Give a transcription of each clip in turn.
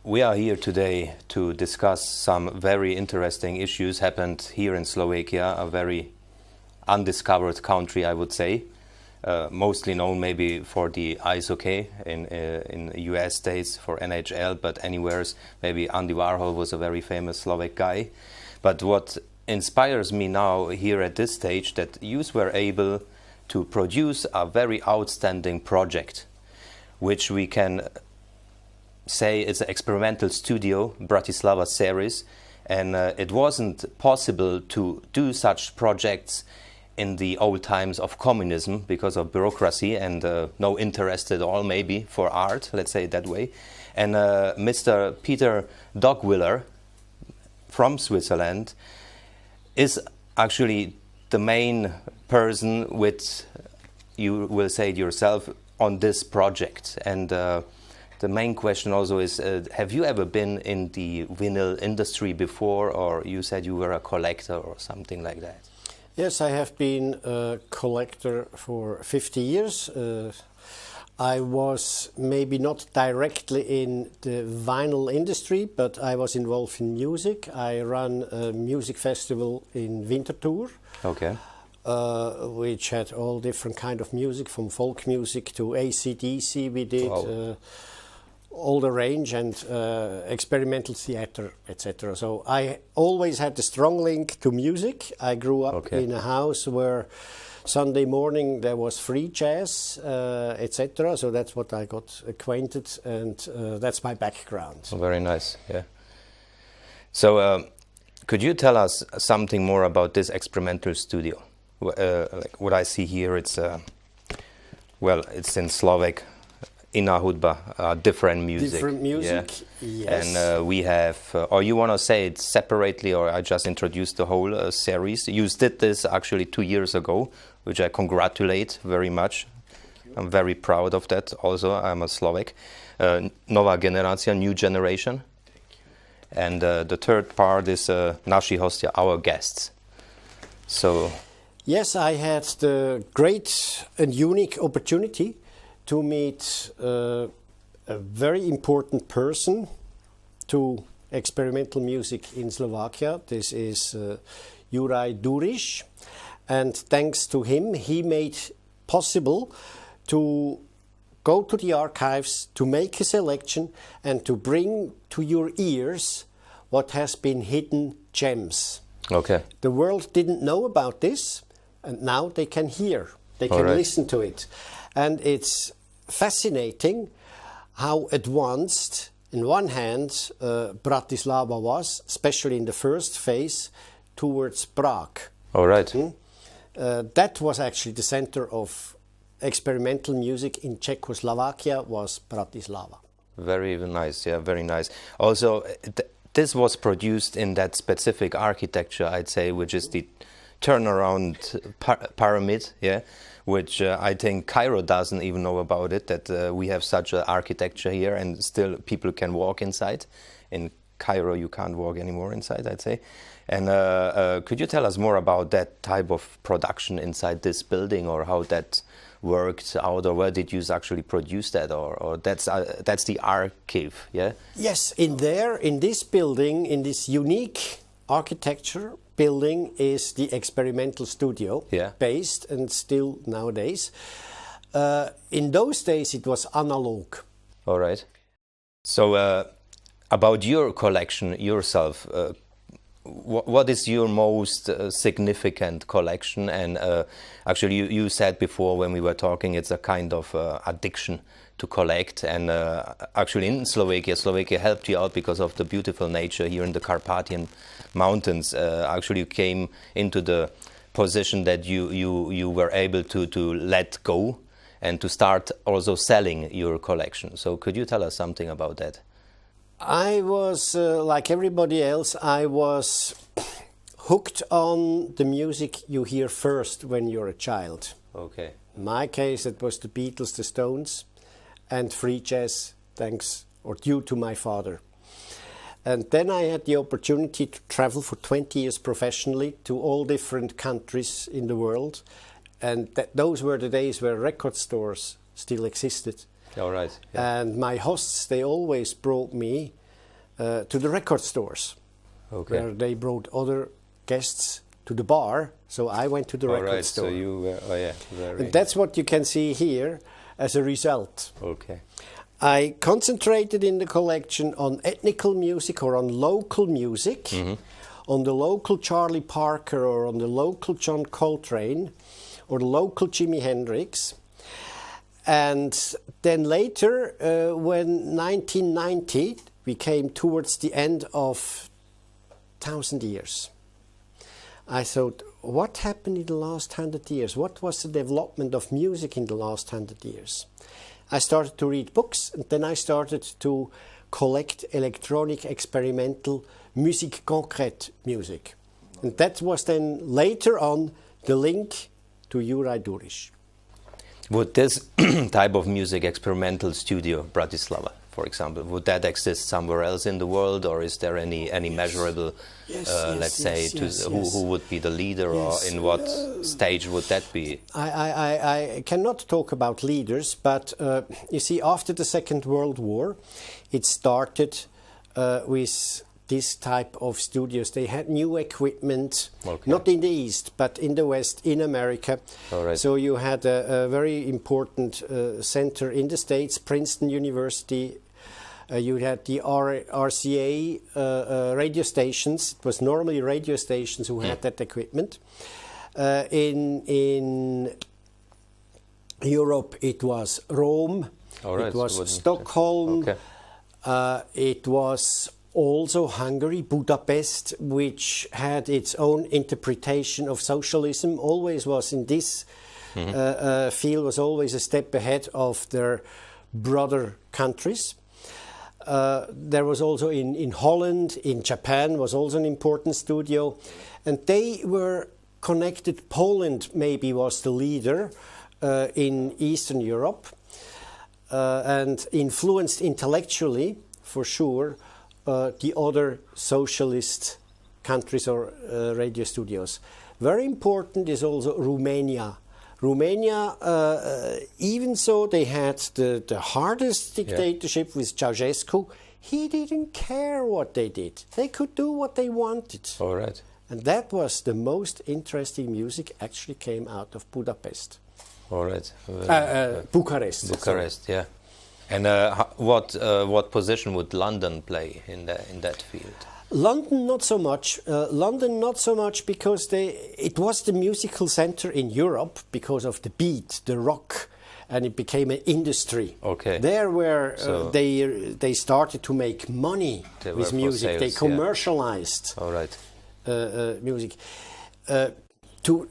we are here today to discuss some very interesting issues happened here in Slovakia, a very undiscovered country, I would say. Mostly known maybe for the ice hockey in US states, for NHL, but anywhere maybe Andy Warhol was a very famous Slovak guy. But what inspires me now here at this stage, that you were able to produce a very outstanding project, which we can say is an Experimental Studio Bratislava series, and it wasn't possible to do such projects in the old times of communism because of bureaucracy and no interest at all maybe for art, let's say it that way. And Mr. Peter Dogwiller from Switzerland is actually the main person with, you will say it yourself, on this project. And the main question also is, have you ever been in the vinyl industry before, or you said you were a collector or something like that? Yes, I have been a collector for 50 years. I was maybe not directly in the vinyl industry, but I was involved in music. I ran a music festival in Winterthur, okay. Which had all different kind of music, from folk music to AC/DC. We did all the range, and experimental theater, etc. So I always had a strong link to music. I grew up in a house where Sunday morning there was free jazz, etc. So that's what I got acquainted, and that's my background. Oh, very nice, yeah. So could you tell us something more about this experimental studio? Like what I see here, it's well, it's in Slovak. Ina hudba, different music. Different music, yeah. yes. And we have, or you want to say it separately, or I just introduced the whole series. You did this actually 2 years ago, which I congratulate very much. I'm very proud of that also. I'm a Slovak. Nova Generacja, new generation. And the third part is naši hostia, our guests. So. Yes, I had the great and unique opportunity to meet a very important person to experimental music in Slovakia. This is Juraj Duriš, and thanks to him, he made possible to go to the archives, to make a selection, and to bring to your ears what has been hidden gems. Okay. The world didn't know about this, and now they can hear, they can listen to it. And it's fascinating how advanced, in one hand, Bratislava was, especially in the first phase, towards Prague. All right. That was actually the center of experimental music in Czechoslovakia, was Bratislava. Very nice, yeah, very nice. Also, this was produced in that specific architecture, I'd say, which is the turnaround pyramid, yeah, which I think Cairo doesn't even know about it, that we have such an architecture here and still people can walk inside. In Cairo you can't walk anymore inside, I'd say. And could you tell us more about that type of production inside this building, or how that worked out, or where did you actually produce that, or that's the archive, yeah? Yes, in this building, in this unique architecture building, is the experimental studio, based, and still nowadays. In those days it was analog. All right. So about your collection yourself, what is your most significant collection? And actually you said before when we were talking, it's a kind of addiction to collect, and actually in Slovakia helped you out because of the beautiful nature here in the Carpathian Mountains. Actually you came into the position that you were able to let go and to start also selling your collection. So could you tell us something about that? I was, like everybody else, I was hooked on the music you hear first when you're a child. Okay. In my case, it was the Beatles, the Stones, and free jazz, thanks or due to my father. And then I had the opportunity to travel for 20 years professionally to all different countries in the world. And those were the days where record stores still existed. All right. Yeah. And my hosts, they always brought me to the record stores, where they brought other guests to the bar. So I went to the record store. So you were, and that's what you can see here as a result. Okay. I concentrated in the collection on ethnical music or on local music, on the local Charlie Parker or on the local John Coltrane or the local Jimi Hendrix. And then later, when 1990, we came towards the end of 1,000 years. I thought, what happened in the last 100 years? What was the development of music in the last 100 years? I started to read books, and then I started to collect electronic experimental musique concrète music. And that was then later on the link to Juraj Duriš. Would this type of music, Experimental Studio Bratislava, for example, would that exist somewhere else in the world, or is there any measurable, let's say, who would be the leader, or in what stage would that be? I cannot talk about leaders, but you see, after the Second World War, it started with this type of studios. They had new equipment, not in the East, but in the West, in America. So you had a very important center in the States, Princeton University. You had the RCA radio stations. It was normally radio stations who had that equipment. In Europe, it was Rome. It was Stockholm. It was also Hungary, Budapest, which had its own interpretation of socialism, always was in this field, was always a step ahead of their brother countries. There was also in Holland, in Japan was also an important studio, and they were connected. Poland maybe was the leader in Eastern Europe, and influenced intellectually, for sure, the other socialist countries or radio studios. Very important is also Romania. Romania, even so they had the hardest dictatorship with Ceausescu, he didn't care what they did. They could do what they wanted. And that was the most interesting music actually came out of Budapest. Bucharest. Bucharest, yeah. And what position would London play in that field? London not so much. London not so much because it was the musical center in Europe because of the beat, the rock, and it became an industry. There where they started to make money with music. Sales, they commercialized music.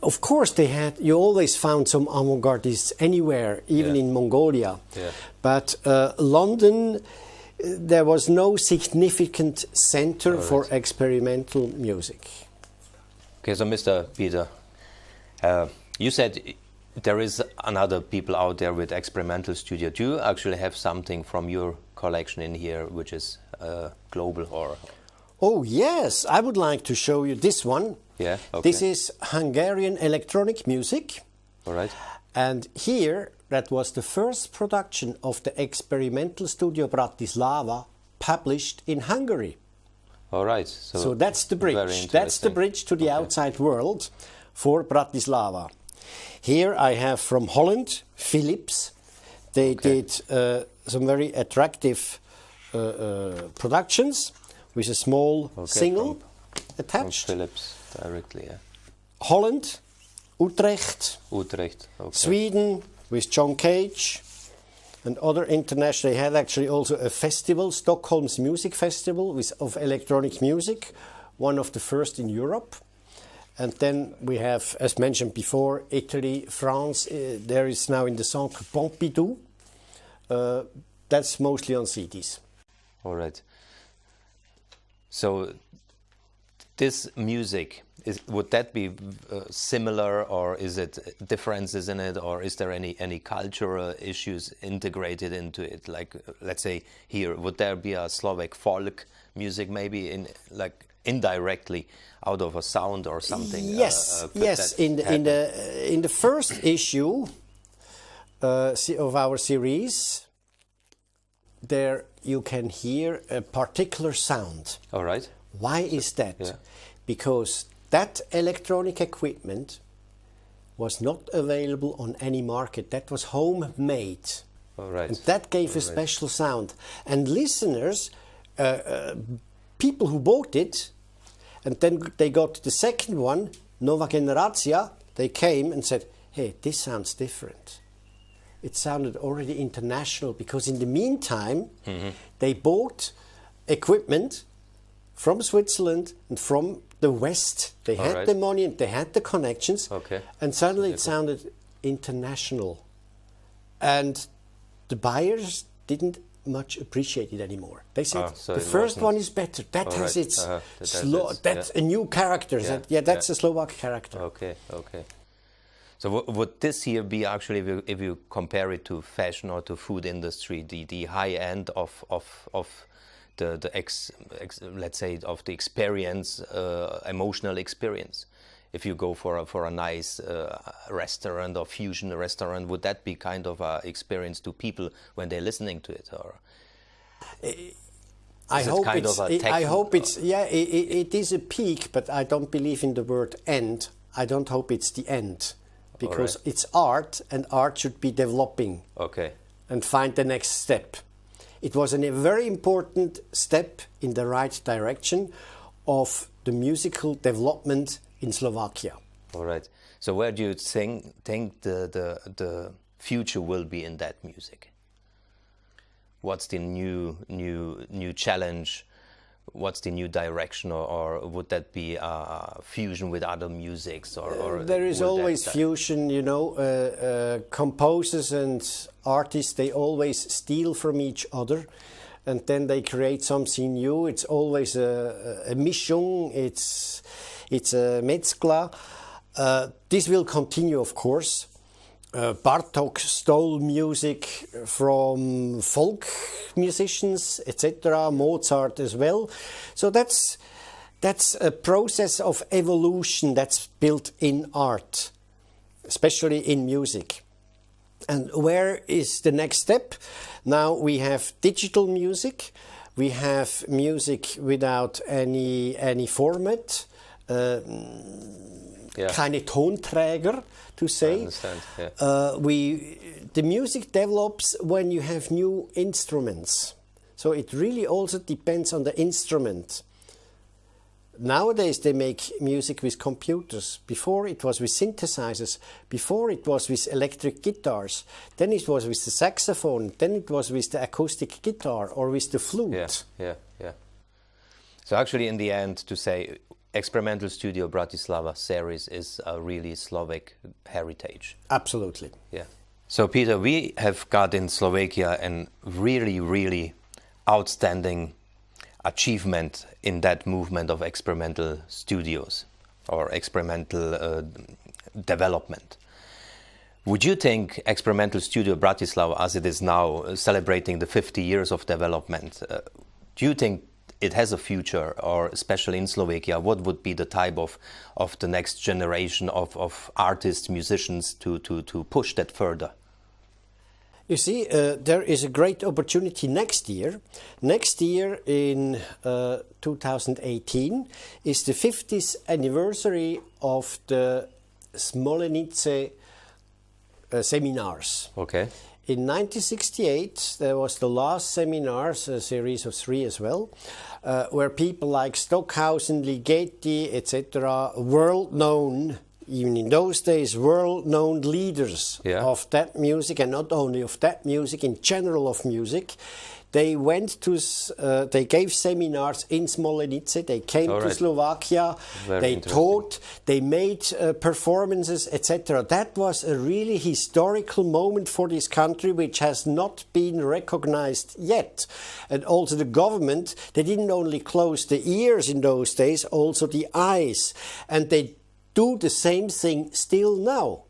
Of course, you always found some avant-gardists anywhere, even in Mongolia. But London, there was no significant center for experimental music. Okay, so Mr. Peter, you said there is another people out there with experimental studio. Do you actually have something from your collection in here which is global or? Oh yes, I would like to show you this one. This is Hungarian electronic music. And here, that was the first production of the Experimental Studio Bratislava published in Hungary. So that's the bridge. That's the bridge to the outside world for Bratislava. Here I have from Holland, Philips. They did some very attractive productions with a small single attached. From Philips directly, Holland, Utrecht, Sweden with John Cage and other international. They had actually also a festival, Stockholm's Music Festival of electronic music, one of the first in Europe. And then we have, as mentioned before, Italy, France. There is now in the Centre Pompidou. That's mostly on CDs. So this music, would that be similar, or is it differences in it, or is there any cultural issues integrated into it? Like, let's say here, would there be a Slovak folk music maybe indirectly out of a sound or something? Yes. In the first issue of our series, there you can hear a particular sound. All right. Why is that? Yeah. Because that electronic equipment was not available on any market. That was homemade. All right. And that gave a special sound. And listeners, people who bought it, and then they got the second one, Nova Generatia, they came and said, hey, this sounds different. It sounded already international, because in the meantime, they bought equipment from Switzerland and from the West. They had the money and they had the connections. Okay. And suddenly it sounded international. And the buyers didn't much appreciate it anymore. They said, so the first one is better. That has its that's a new character. That's a Slovak character. Okay, okay. So would this here be actually, if you compare it to fashion or to food industry, the high end of the let's say of the experience, emotional experience? If you go for a nice restaurant or fusion restaurant, would that be kind of a experience to people when they're listening to it, or? I hope it's it is a peak, but I don't believe in the word end. I don't hope it's the end, because it's art, and art should be developing. Okay. And find the next step. It was a very important step in the right direction of the musical development in Slovakia. All right. So where do you think the future will be in that music? What's the new challenge? What's the new direction, or would that be a fusion with other musics? Or there is always fusion, you know. Composers and artists, they always steal from each other, and then they create something new. It's always a Mischung. It's a Metzgla. This will continue, of course. Bartók stole music from folk musicians, etc. Mozart as well. So that's a process of evolution that's built in art, especially in music. And where is the next step? Now we have digital music. We have music without any format. Keine Tonträger, to say. I understand, yeah. The music develops when you have new instruments. So it really also depends on the instrument. Nowadays they make music with computers. Before it was with synthesizers. Before it was with electric guitars. Then it was with the saxophone. Then it was with the acoustic guitar or with the flute. Yeah. So actually in the end, to say Experimental Studio Bratislava series is a really Slovak heritage. Absolutely. Yeah. So Peter, we have got in Slovakia a really outstanding achievement in that movement of experimental studios or experimental development. Would you think Experimental Studio Bratislava, as it is now celebrating the 50 years of development, do you think it has a future, or especially in Slovakia, what would be the type of the next generation of artists, musicians to push that further? You see, there is a great opportunity next year. Next year in 2018 is the 50th anniversary of the Smolenice seminars. Okay. In 1968, there was the last seminars, a series of 3 as well, where people like Stockhausen, Ligeti, etc., world-known, even in those days, world-known leaders of that music, and not only of that music, in general of music. They went to, they gave seminars in Smolenice, they came to Slovakia, they taught, they made performances, etc. That was a really historical moment for this country, which has not been recognized yet. And also the government, they didn't only close the ears in those days, also the eyes. And they do the same thing still now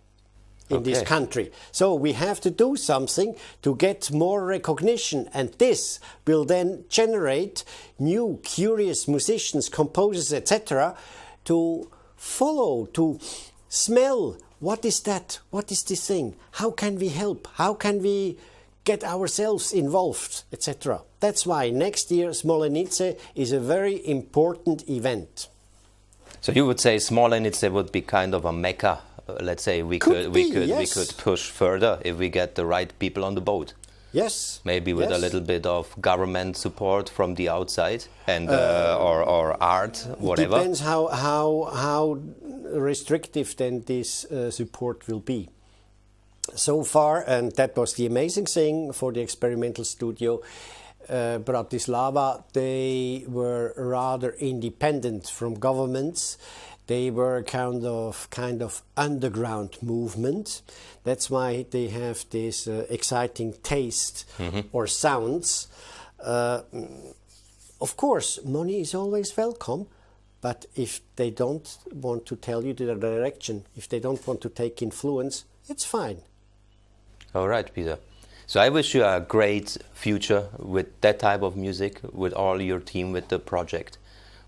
in this country. So we have to do something to get more recognition, and this will then generate new curious musicians, composers, etc. to follow, to smell, what is that, what is this thing, how can we help, how can we get ourselves involved, etc. That's why next year Smolenice is a very important event. So you would say Smolenice would be kind of a mecca. Let's say we could push further if we get the right people on the boat. Yes. Maybe with a little bit of government support from the outside and or art, whatever. Depends how restrictive then this support will be. So far, and that was the amazing thing for the Experimental Studio Bratislava, they were rather independent from governments. They were kind of underground movement. That's why they have this exciting taste or sounds. Of course, money is always welcome, but if they don't want to tell you the direction, if they don't want to take influence, it's fine. All right, Peter. So I wish you a great future with that type of music, with all your team, with the project,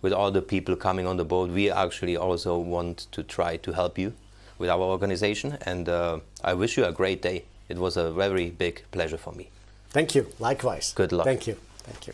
with all the people coming on the boat. We actually also want to try to help you with our organization, and I wish you a great day. It was a very big pleasure for me. Thank you. Likewise. Good luck. Thank you. Thank you.